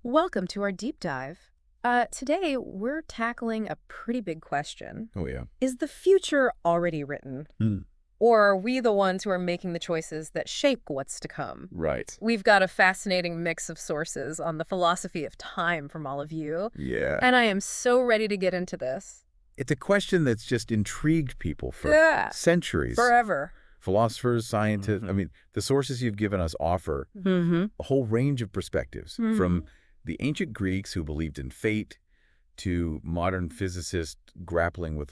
Welcome to our deep dive. Today, we're tackling a pretty big question. Oh, yeah. Is the future already written? Hmm. Or are we the ones who are making the choices that shape what's to come? Right. We've got a fascinating mix of sources on the philosophy of time from all of you, Yeah. and I am so ready to get into this. It's a question that's just intrigued people for Yeah. centuries. Forever. Philosophers, scientists, the sources you've given us offer Mm-hmm. a whole range of perspectives, Mhm. from the ancient Greeks who believed in fate to modern physicists grappling with,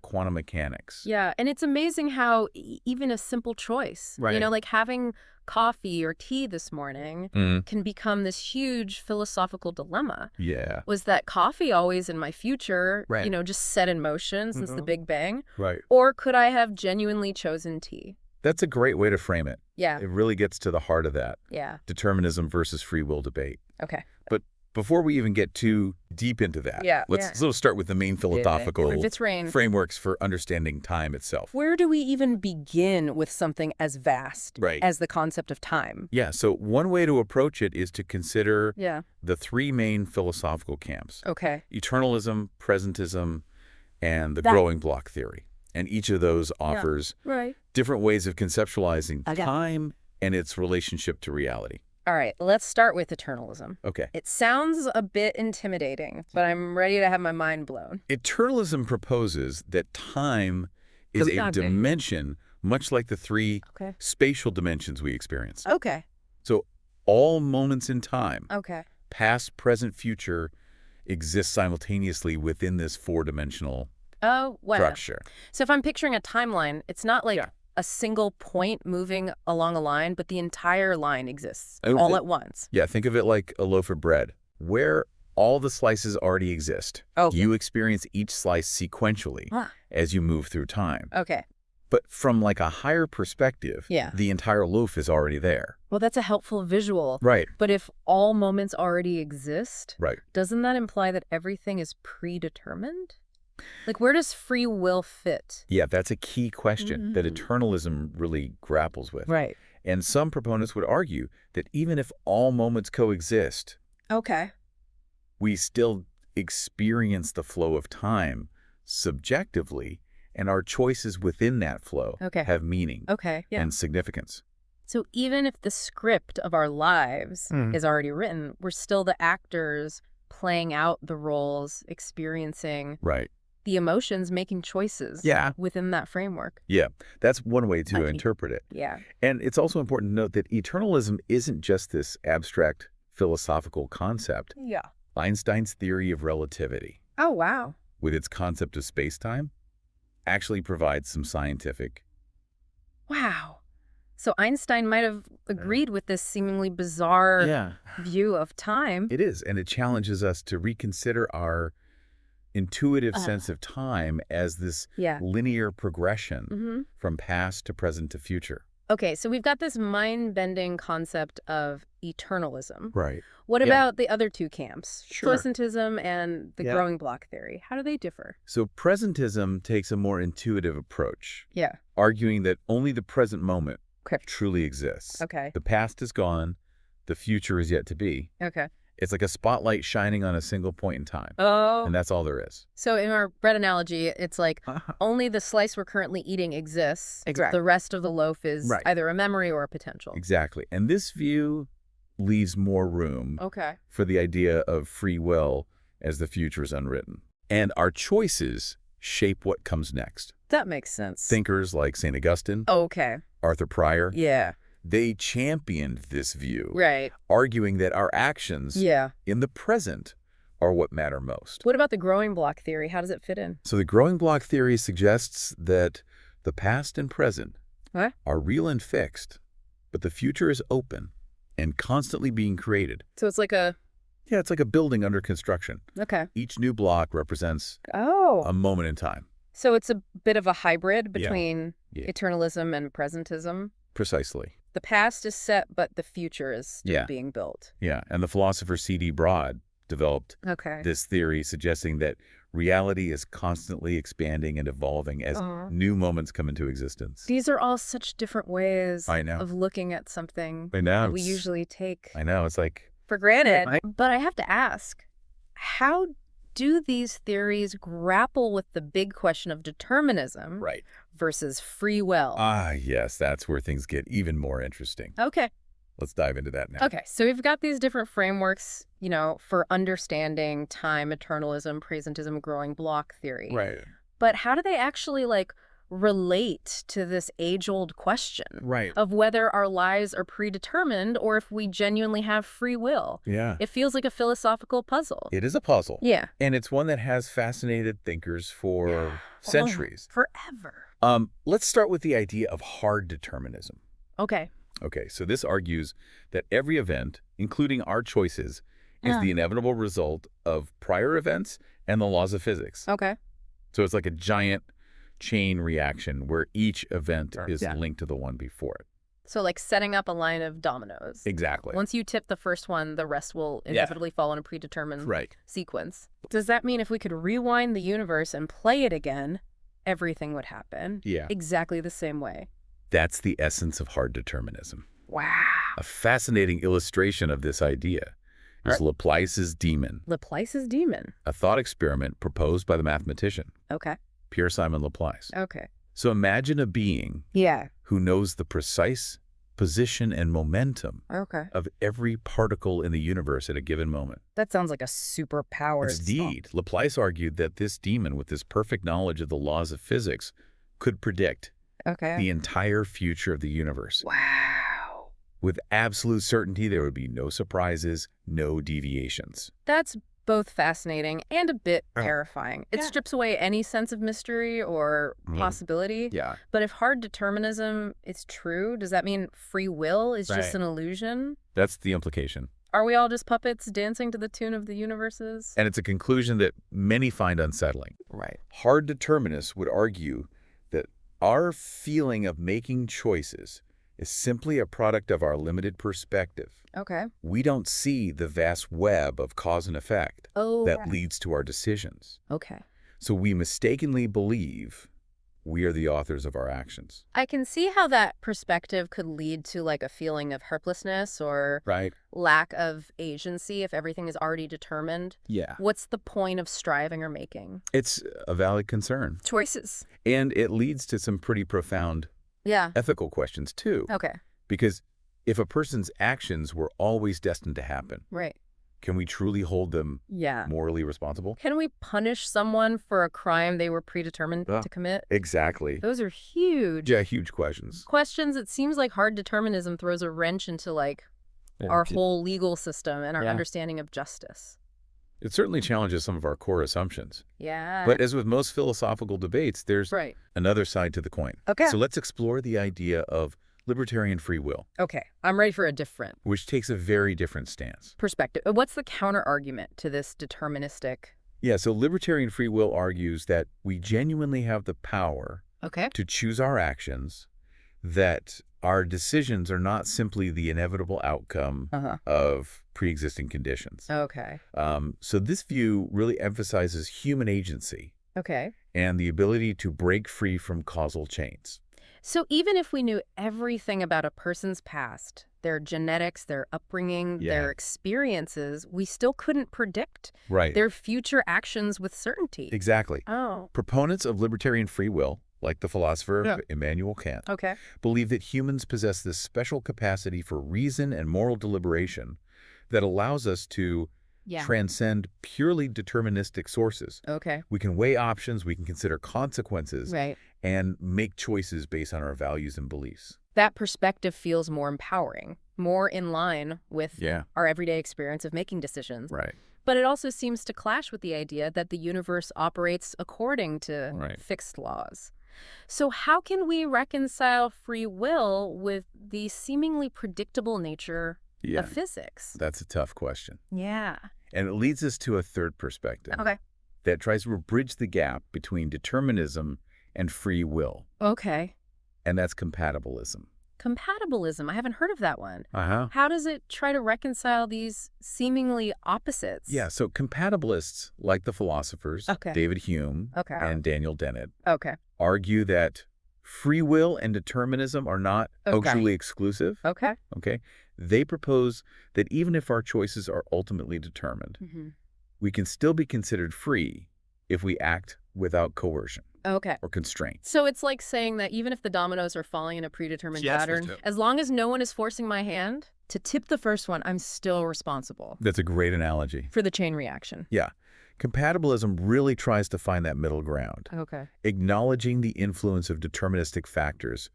quantum mechanics. Yeah, and it's amazing how even a simple choice, Right. like having coffee or tea this morning can become this huge philosophical dilemma. Yeah. Was that coffee always in my future, Right. just set in motion since the Big Bang? Right. Or could I have genuinely chosen tea? That's a great way to frame it. Yeah, It really gets to the heart of that yeah. determinism versus free will debate. Okay. But before we even get too deep into that, Yeah, let's yeah. sort of start with the main philosophical If it's rain. frameworks for understanding time itself. Where do we even begin with something as vast Right. as the concept of time? Yeah, so one way to approach it is to consider Yeah. the three main philosophical camps: Okay. eternalism, presentism, and the That- growing block theory. And each of those offers Right. different ways of conceptualizing Okay. time and its relationship to reality. All right, let's start with eternalism. Okay. It sounds a bit intimidating, but I'm ready to have my mind blown. Eternalism proposes that time is a Exactly. dimension much like the three Okay. spatial dimensions we experience. Okay. So all moments in time, Okay. past, present, future, exist simultaneously within this four-dimensional Oh, wow. structure. So if I'm picturing a timeline, it's not like Yeah. a single point moving along a line, but the entire line exists Oh, all at once. Yeah, think of it like a loaf of bread, where all the slices already exist. Okay. You experience each slice sequentially Ah. as you move through time. Okay. But from like a higher perspective, Yeah. the entire loaf is already there. Well, that's a helpful visual. Right. But if all moments already exist, Right. doesn't that imply that everything is predetermined? Like, where does free will fit? Yeah, that's a key question that eternalism really grapples with. Right. And some proponents would argue that even if all moments coexist, Okay. we still experience the flow of time subjectively, and our choices within that flow Okay. have meaning Okay. Yeah. and significance. So even if the script of our lives is already written, we're still the actors playing out the roles, experiencing Right. the emotions, making choices Yeah. within that framework. Yeah, that's one way to Okay. interpret it. Yeah. And it's also important to note that eternalism isn't just this abstract philosophical concept. Yeah. Einstein's theory of relativity, Oh, wow. with its concept of space-time, actually provides some scientific. Wow. So Einstein might have agreed with this seemingly bizarre view of time. It is, and it challenges us to reconsider our intuitive sense of time as this Yeah. linear progression from past to present to future. Okay, so we've got this mind-bending concept of eternalism. Right. What Yeah. about the other two camps, Sure. presentism and the Yeah. growing block theory? How do they differ? So presentism takes a more intuitive approach, Yeah. arguing that only the present moment Okay. truly exists. Okay. The past is gone, the future is yet to be. Okay. It's like a spotlight shining on a single point in time, Oh. and that's all there is. So in our bread analogy, it's like only the slice we're currently eating exists. Exactly. The rest of the loaf is Right. either a memory or a potential. Exactly. And this view leaves more room Okay. for the idea of free will as the future is unwritten. And our choices shape what comes next. That makes sense. Thinkers like St. Augustine, Okay. Arthur Pryor, Yeah. they championed this view, Right. arguing that our actions Yeah. in the present are what matter most. What about the growing block theory? How does it fit in? So the growing block theory suggests that the past and present What? are real and fixed, but the future is open and constantly being created. So it's like a... Yeah, it's like a building under construction. Okay. Each new block represents Oh. a moment in time. So it's a bit of a hybrid Yeah. between Yeah. eternalism and presentism. Precisely. The past is set, but the future is still Yeah. being built. Yeah, and the philosopher C.D. Broad developed Okay. this theory suggesting that reality is constantly expanding and evolving as Uh-huh. new moments come into existence. These are all such different ways I know. of looking at something I know. that we usually take. I know. It's like for granted. Right. But I have to ask, how do these theories grapple with the big question of determinism versus free will? Yes, that's where things get even more interesting. Okay. Let's dive into that now. Okay, so we've got these different frameworks, for understanding time, eternalism, presentism, growing block theory. Right. But how do they actually, relate to this age-old question of whether our lives are predetermined or if we genuinely have free will? Yeah. It feels like a philosophical puzzle. It is a puzzle. Yeah. And it's one that has fascinated thinkers for centuries. Forever. Let's start with the idea of hard determinism. Okay. Okay, so this argues that every event, including our choices, is the inevitable result of prior events and the laws of physics. Okay. So it's like a giant chain reaction where each event is linked to the one before it. So like setting up a line of dominoes. Exactly. Once you tip the first one, the rest will inevitably fall in a predetermined sequence. Does that mean if we could rewind the universe and play it again, everything would happen exactly the same way? That's the essence of hard determinism. Wow. A fascinating illustration of this idea is Laplace's demon. Laplace's demon? A thought experiment proposed by the mathematician. Okay. Pierre-Simon Laplace. Okay. So imagine a being who knows the precise position and momentum of every particle in the universe at a given moment. That sounds like a superpower. Indeed. Laplace argued that this demon, with this perfect knowledge of the laws of physics, could predict the entire future of the universe. Wow. With absolute certainty, there would be no surprises, no deviations. That's both fascinating and a bit terrifying. It strips away any sense of mystery or possibility. Yeah. But if hard determinism is true, does that mean free will is just an illusion? That's the implication. Are we all just puppets dancing to the tune of the universes? And it's a conclusion that many find unsettling. Right. Hard determinists would argue that our feeling of making choices is simply a product of our limited perspective. Okay. We don't see the vast web of cause and effect that leads to our decisions. Okay. So we mistakenly believe we are the authors of our actions. I can see how that perspective could lead to a feeling of helplessness or lack of agency if everything is already determined. Yeah. What's the point of striving or making? It's a valid concern. Choices. And it leads to some pretty profound ethical questions too. Okay. Because if a person's actions were always destined to happen, can we truly hold them morally responsible? Can we punish someone for a crime they were predetermined to commit? Exactly. Those are huge. Yeah, huge questions. Questions. It seems like hard determinism throws a wrench into our whole legal system and our understanding of justice. It certainly challenges some of our core assumptions. Yeah. But as with most philosophical debates, there's another side to the coin. Okay. So let's explore the idea of libertarian free will. Okay. I'm ready for a different. Which takes a very different stance. Perspective. What's the counter-argument to this deterministic? Yeah, so libertarian free will argues that we genuinely have the power to choose our actions, that our decisions are not simply the inevitable outcome of pre-existing conditions. Okay. So this view really emphasizes human agency and the ability to break free from causal chains. So even if we knew everything about a person's past, their genetics, their upbringing, their experiences, we still couldn't predict their future actions with certainty. Exactly. Oh. Proponents of libertarian free will, like the philosopher Immanuel Kant, believe that humans possess this special capacity for reason and moral deliberation that allows us to transcend purely deterministic sources. We can weigh options, we can consider consequences, and make choices based on our values and beliefs. That perspective feels more empowering, more in line with our everyday experience of making decisions. But it also seems to clash with the idea that the universe operates according to fixed laws. So how can we reconcile free will with the seemingly predictable nature of physics? That's a tough question. Yeah. And it leads us to a third perspective that tries to bridge the gap between determinism and free will. And that's compatibilism. Compatibilism. I haven't heard of that one. How does it try to reconcile these seemingly opposites? Yeah, so compatibilists, like the philosophers, David Hume and Daniel Dennett, argue that free will and determinism are not mutually exclusive. They propose that even if our choices are ultimately determined, we can still be considered free if we act without coercion. Okay. Or constraint. So it's like saying that even if the dominoes are falling in a predetermined pattern, as long as no one is forcing my hand to tip the first one, I'm still responsible. That's a great analogy. For the chain reaction. Yeah. Compatibilism really tries to find that middle ground. Okay. Acknowledging the influence of deterministic factors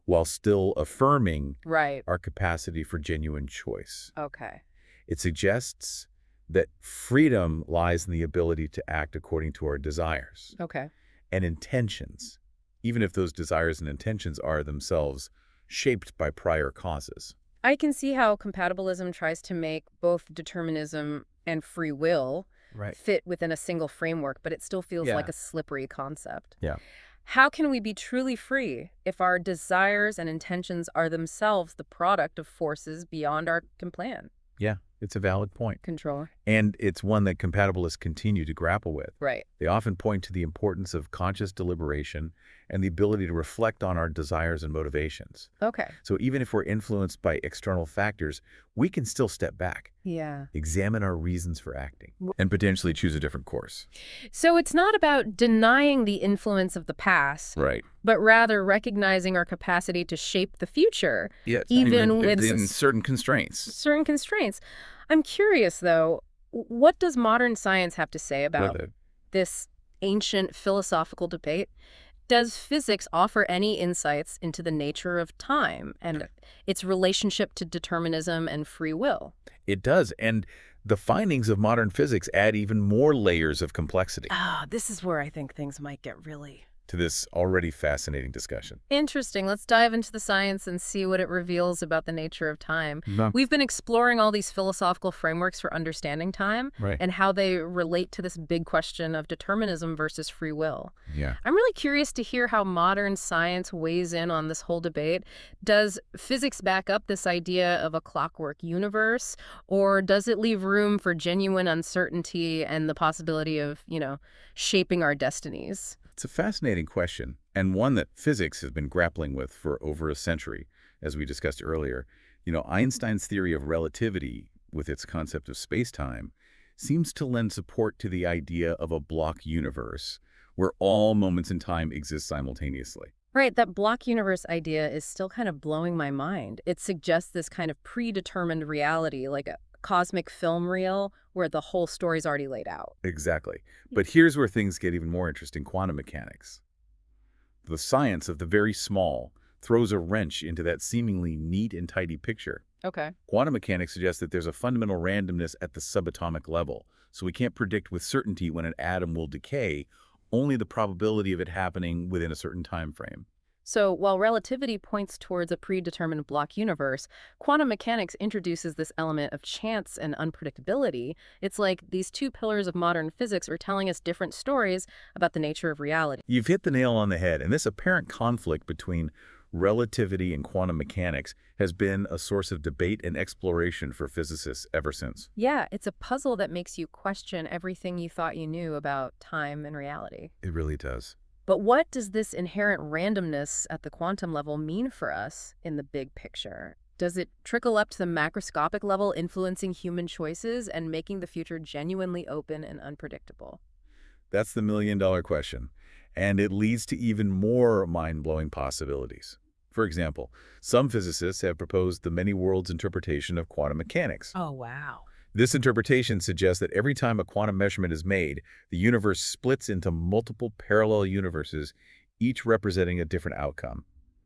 while still affirming our capacity for genuine choice. Okay. It suggests that freedom lies in the ability to act according to our desires. Okay. And intentions, even if those desires and intentions are themselves shaped by prior causes. I can see how compatibilism tries to make both determinism and free will fit within a single framework, but it still feels like a slippery concept. Yeah. How can we be truly free if our desires and intentions are themselves the product of forces beyond our plan? Yeah, it's a valid point. Control. And it's one that compatibilists continue to grapple with. Right. They often point to the importance of conscious deliberation and the ability to reflect on our desires and motivations. Okay. So even if we're influenced by external factors, we can still step back. Yeah. Examine our reasons for acting and potentially choose a different course. So it's not about denying the influence of the past. Right. But rather recognizing our capacity to shape the future. Yes. Even within certain constraints. Certain constraints. I'm curious, though, what does modern science have to say about this ancient philosophical debate? Does physics offer any insights into the nature of time and its relationship to determinism and free will? It does, and the findings of modern physics add even more layers of complexity. This is where I think things might get really to this already fascinating discussion. Interesting. Let's dive into the science and see what it reveals about the nature of time. We've been exploring all these philosophical frameworks for understanding time and how they relate to this big question of determinism versus free will. Yeah. I'm really curious to hear how modern science weighs in on this whole debate. Does physics back up this idea of a clockwork universe, or does it leave room for genuine uncertainty and the possibility of, shaping our destinies? It's a fascinating question, and one that physics has been grappling with for over a century, as we discussed earlier. Einstein's theory of relativity, with its concept of space-time, seems to lend support to the idea of a block universe, where all moments in time exist simultaneously. Right, that block universe idea is still kind of blowing my mind. It suggests this kind of predetermined reality, like a cosmic film reel where the whole story's already laid out. Exactly. But here's where things get even more interesting: quantum mechanics. The science of the very small throws a wrench into that seemingly neat and tidy picture. Okay. Quantum mechanics suggests that there's a fundamental randomness at the subatomic level, so we can't predict with certainty when an atom will decay, only the probability of it happening within a certain time frame. So while relativity points towards a predetermined block universe, quantum mechanics introduces this element of chance and unpredictability. It's like these two pillars of modern physics are telling us different stories about the nature of reality. You've hit the nail on the head, and this apparent conflict between relativity and quantum mechanics has been a source of debate and exploration for physicists ever since. Yeah, it's a puzzle that makes you question everything you thought you knew about time and reality. It really does. But what does this inherent randomness at the quantum level mean for us in the big picture? Does it trickle up to the macroscopic level, influencing human choices and making the future genuinely open and unpredictable? That's the million-dollar question, and it leads to even more mind-blowing possibilities. For example, some physicists have proposed the many-worlds interpretation of quantum mechanics. Oh, wow. This interpretation suggests that every time a quantum measurement is made, the universe splits into multiple parallel universes, each representing a different outcome.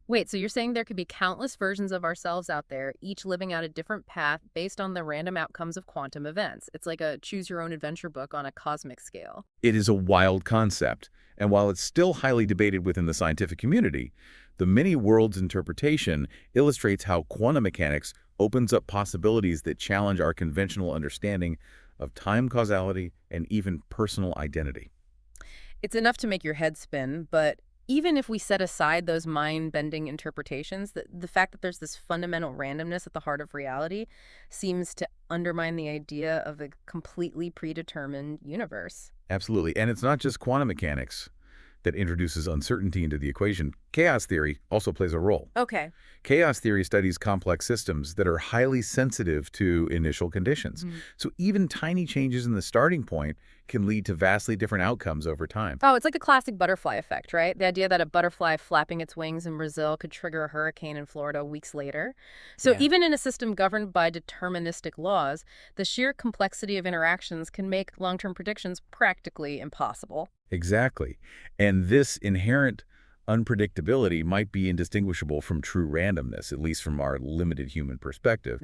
Wait, so you're saying there could be countless versions of ourselves out there, each living out a different path based on the random outcomes of quantum events? It's like a choose-your-own-adventure book on a cosmic scale. It is a wild concept, and while it's still highly debated within the scientific community, the many-worlds interpretation illustrates how quantum mechanics opens up possibilities that challenge our conventional understanding of time causality and even personal identity. It's enough to make your head spin, but even if we set aside those mind-bending interpretations, the fact that there's this fundamental randomness at the heart of reality seems to undermine the idea of a completely predetermined universe. Absolutely. And it's not just quantum mechanics. that introduces uncertainty into the equation, chaos theory also plays a role. Okay. Chaos theory studies complex systems that are highly sensitive to initial conditions. So even tiny changes in the starting point can lead to vastly different outcomes over time. Oh, it's like the classic butterfly effect, right? The idea that a butterfly flapping its wings in Brazil could trigger a hurricane in Florida weeks later. So even in a system governed by deterministic laws, the sheer complexity of interactions can make long-term predictions practically impossible. Exactly. And this inherent unpredictability might be indistinguishable from true randomness, at least from our limited human perspective.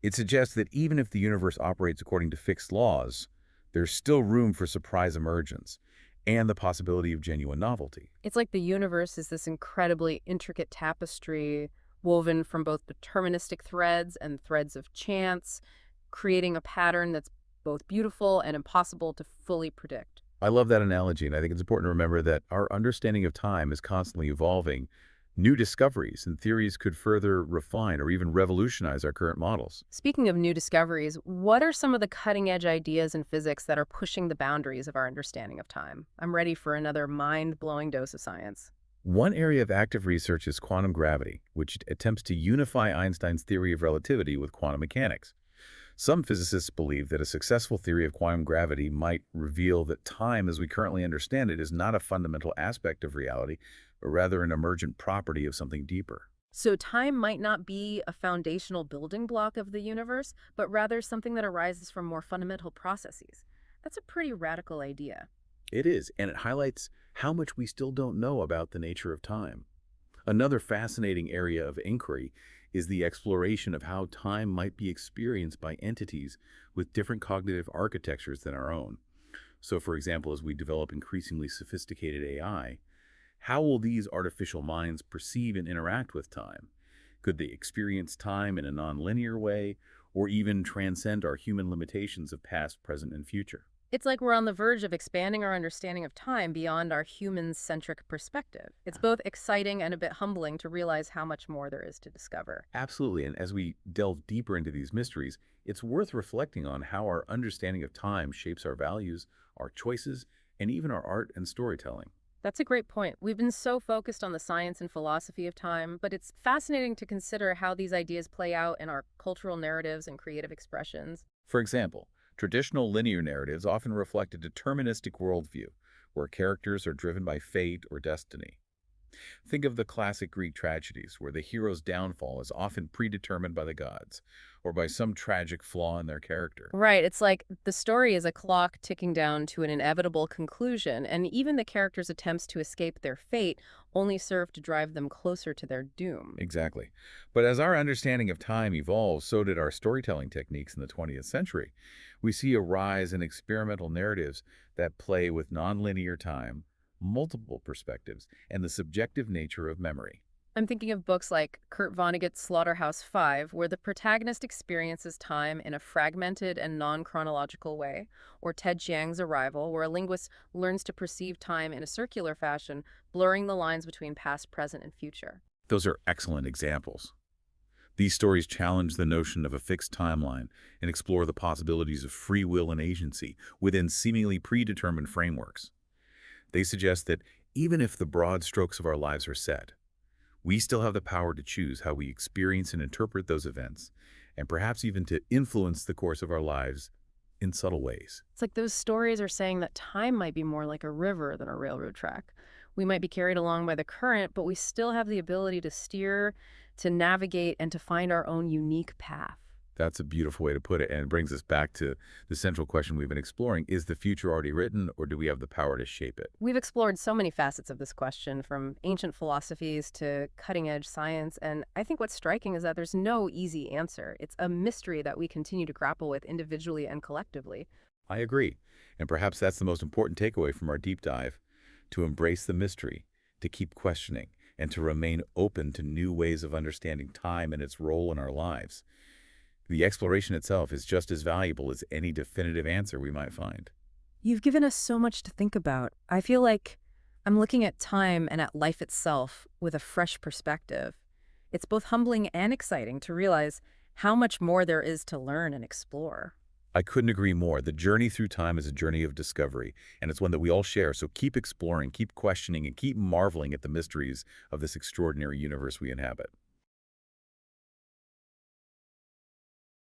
It suggests that even if the universe operates according to fixed laws, there's still room for surprise emergence and the possibility of genuine novelty. It's like the universe is this incredibly intricate tapestry woven from both deterministic threads and threads of chance, creating a pattern that's both beautiful and impossible to fully predict. I love that analogy, and I think it's important to remember that our understanding of time is constantly evolving. New discoveries and theories could further refine or even revolutionize our current models. Speaking of new discoveries, what are some of the cutting-edge ideas in physics that are pushing the boundaries of our understanding of time? I'm ready for another mind-blowing dose of science. One area of active research is quantum gravity, which attempts to unify Einstein's theory of relativity with quantum mechanics. Some physicists believe that a successful theory of quantum gravity might reveal that time as we currently understand it is not a fundamental aspect of reality, but rather an emergent property of something deeper. So time might not be a foundational building block of the universe, but rather something that arises from more fundamental processes. That's a pretty radical idea. It is, and it highlights how much we still don't know about the nature of time. Another fascinating area of inquiry is the exploration of how time might be experienced by entities with different cognitive architectures than our own. So, for example, as we develop increasingly sophisticated AI, how will these artificial minds perceive and interact with time? Could they experience time in a nonlinear way, or even transcend our human limitations of past, present, and future? It's like we're on the verge of expanding our understanding of time beyond our human-centric perspective. It's both exciting and a bit humbling to realize how much more there is to discover. Absolutely, and as we delve deeper into these mysteries, it's worth reflecting on how our understanding of time shapes our values, our choices, and even our art and storytelling. That's a great point. We've been so focused on the science and philosophy of time, but it's fascinating to consider how these ideas play out in our cultural narratives and creative expressions. For example, traditional linear narratives often reflect a deterministic worldview, where characters are driven by fate or destiny. Think of the classic Greek tragedies, where the hero's downfall is often predetermined by the gods, or by some tragic flaw in their character. Right. It's like the story is a clock ticking down to an inevitable conclusion, and even the characters' attempts to escape their fate only serve to drive them closer to their doom. Exactly. But as our understanding of time evolves, so did our storytelling techniques in the 20th century. We see a rise in experimental narratives that play with nonlinear time, multiple perspectives, and the subjective nature of memory. I'm thinking of books like Kurt Vonnegut's Slaughterhouse-Five, where the protagonist experiences time in a fragmented and non-chronological way, or Ted Chiang's Arrival, where a linguist learns to perceive time in a circular fashion, blurring the lines between past, present, and future. Those are excellent examples. These stories challenge the notion of a fixed timeline and explore the possibilities of free will and agency within seemingly predetermined frameworks. They suggest that even if the broad strokes of our lives are set, we still have the power to choose how we experience and interpret those events, and perhaps even to influence the course of our lives in subtle ways. It's like those stories are saying that time might be more like a river than a railroad track. We might be carried along by the current, but we still have the ability to steer, to navigate, and to find our own unique path. That's a beautiful way to put it, and it brings us back to the central question we've been exploring. Is the future already written, or do we have the power to shape it? We've explored so many facets of this question, from ancient philosophies to cutting-edge science, and I think what's striking is that there's no easy answer. It's a mystery that we continue to grapple with individually and collectively. I agree, and perhaps that's the most important takeaway from our deep dive: to embrace the mystery, to keep questioning, and to remain open to new ways of understanding time and its role in our lives. The exploration itself is just as valuable as any definitive answer we might find. You've given us so much to think about. I feel like I'm looking at time and at life itself with a fresh perspective. It's both humbling and exciting to realize how much more there is to learn and explore. I couldn't agree more. The journey through time is a journey of discovery, and it's one that we all share. So keep exploring, keep questioning, and keep marveling at the mysteries of this extraordinary universe we inhabit.